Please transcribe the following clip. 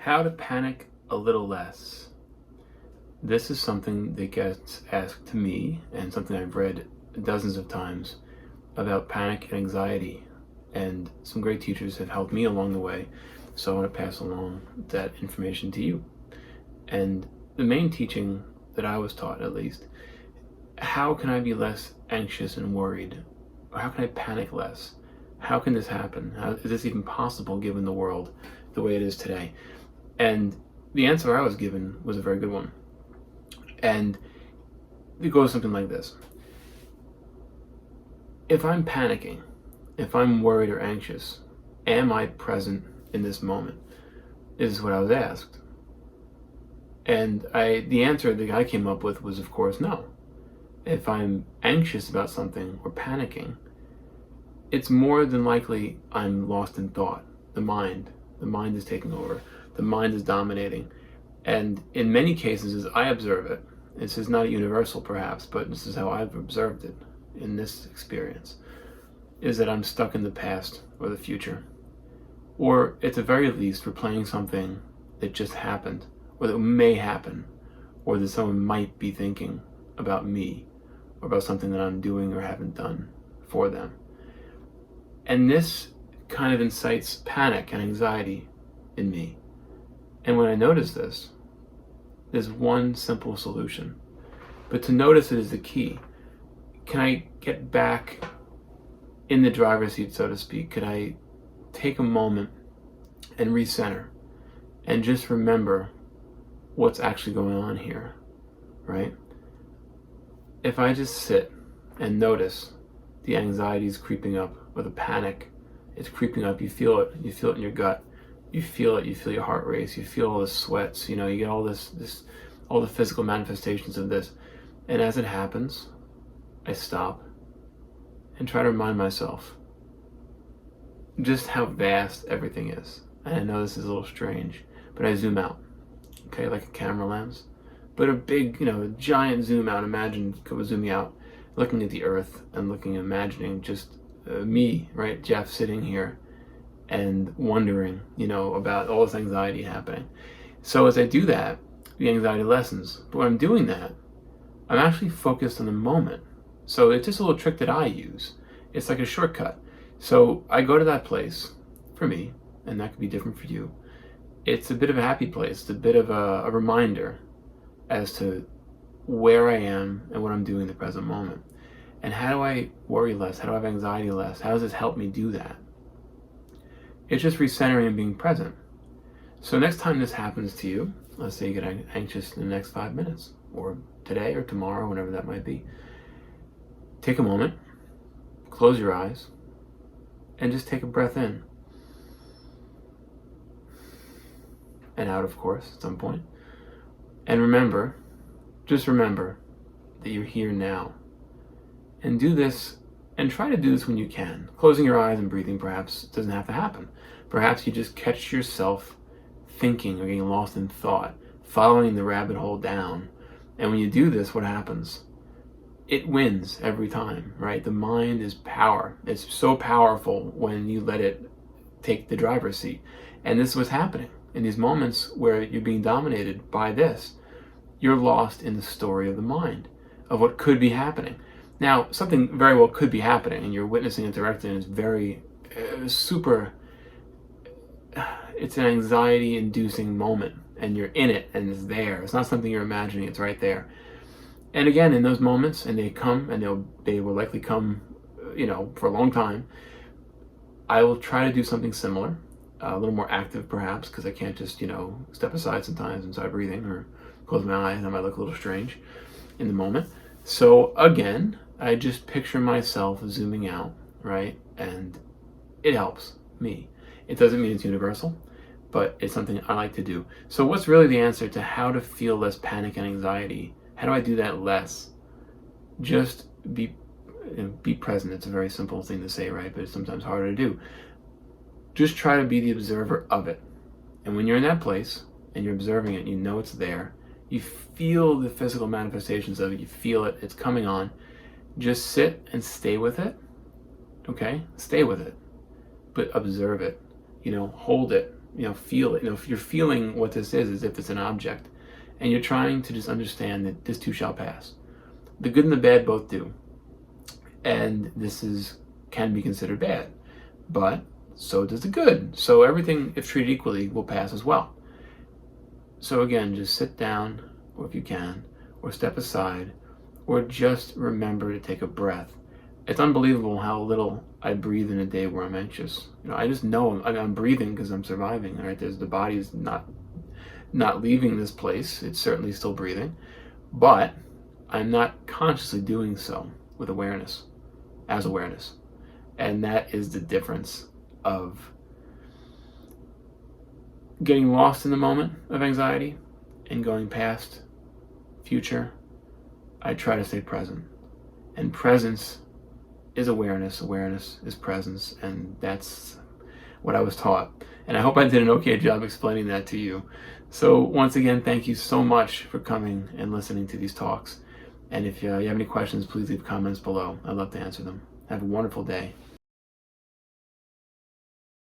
How to panic a little less. This is something that gets asked to me and something I've read dozens of times about panic and anxiety. And some great teachers have helped me along the way. So I want to pass along that information to you. And the main teaching that I was taught, at least, how can I be less anxious and worried? Or how can I panic less? How can this happen? How is this even possible given the world the way it is today? And the answer I was given was a very good one. And it goes something like this. If I'm panicking, if I'm worried or anxious, am I present in this moment? Is what I was asked. And the answer that I came up with was, of course, no. If I'm anxious about something or panicking, it's more than likely I'm lost in thought. The mind is taking over. The mind is dominating. And in many cases, as I observe it, this is not universal perhaps, but this is how I've observed it in this experience, is that I'm stuck in the past or the future. Or at the very least, replaying something that just happened, or that may happen, or that someone might be thinking about me, or about something that I'm doing or haven't done for them. And this kind of incites panic and anxiety in me. And when I notice this, there's one simple solution. But to notice it is the key. Can I get back in the driver's seat, so to speak? Could I take a moment and recenter and just remember what's actually going on here, right? If I just sit and notice the anxiety is creeping up, or the panic is creeping up, you feel it in your gut, you feel your heart race, you feel all the sweats, you get all all the physical manifestations of this. And as it happens, I stop and try to remind myself just how vast everything is. And I know this is a little strange, but I zoom out, okay, like a camera lens. But a big, a giant zoom out. Imagine zooming out, looking at the earth and imagining just me, right, Jeff, sitting here and wondering, about all this anxiety happening. So as I do that, the anxiety lessens. But when I'm doing that, I'm actually focused on the moment. So it's just a little trick that I use. It's like a shortcut. So I go to that place for me, and that could be different for you. It's a bit of a happy place. It's a bit of a reminder as to where I am and what I'm doing in the present moment. And how do I worry less? How do I have anxiety less? How does this help me do that? It's just recentering and being present. So next time this happens to you, let's say you get anxious in the next 5 minutes, or today or tomorrow, whenever that might be, take a moment, close your eyes, and just take a breath in. And out, of course, at some point. And just remember that you're here now. And do this, and try to do this when you can. Closing your eyes and breathing perhaps doesn't have to happen. Perhaps you just catch yourself thinking or getting lost in thought, following the rabbit hole down. And when you do this, what happens? It wins every time, right? The mind is power. It's so powerful when you let it take the driver's seat. And this is what's happening. In these moments where you're being dominated by this, you're lost in the story of the mind, of what could be happening. Now, something very well could be happening, and you're witnessing it directly, and it's very it's an anxiety-inducing moment, and you're in it, and it's there. It's not something you're imagining, it's right there. And again, in those moments, and they come, and they will likely come, for a long time, I will try to do something similar, a little more active perhaps, because I can't just, step aside sometimes and start breathing, or close my eyes, and I might look a little strange in the moment. So again, I just picture myself zooming out, right? And it helps me. It doesn't mean it's universal, but it's something I like to do. So what's really the answer to how to feel less panic and anxiety? How do I do that less? Just be present. It's a very simple thing to say, right? But it's sometimes harder to do. Just try to be the observer of it. And when you're in that place and you're observing it, you know it's there. You feel the physical manifestations of it. You feel it. It's coming on. Just sit and stay with it. Okay? Stay with it. But observe it. Hold it. feel it. If you're feeling what this is as if it's an object, and you're trying to just understand that this too shall pass. The good and the bad both do, and can be considered bad, but so does the good. So everything, if treated equally, will pass as well. So again, just sit down, or if you can, or step aside, or just remember to take a breath. It's unbelievable how little I breathe in a day where I'm anxious. I just know I'm breathing because I'm surviving. Right? The body is not leaving this place. It's certainly still breathing, but I'm not consciously doing so with awareness, and that is the difference of getting lost in the moment of anxiety and going past future. I try to stay present, and presence is awareness is presence, and that's what I was taught, and I hope I did an okay job explaining that to you. So once again, thank you so much for coming and listening to these talks, and if you have any questions, please leave comments below. I'd love to answer them. Have a wonderful day.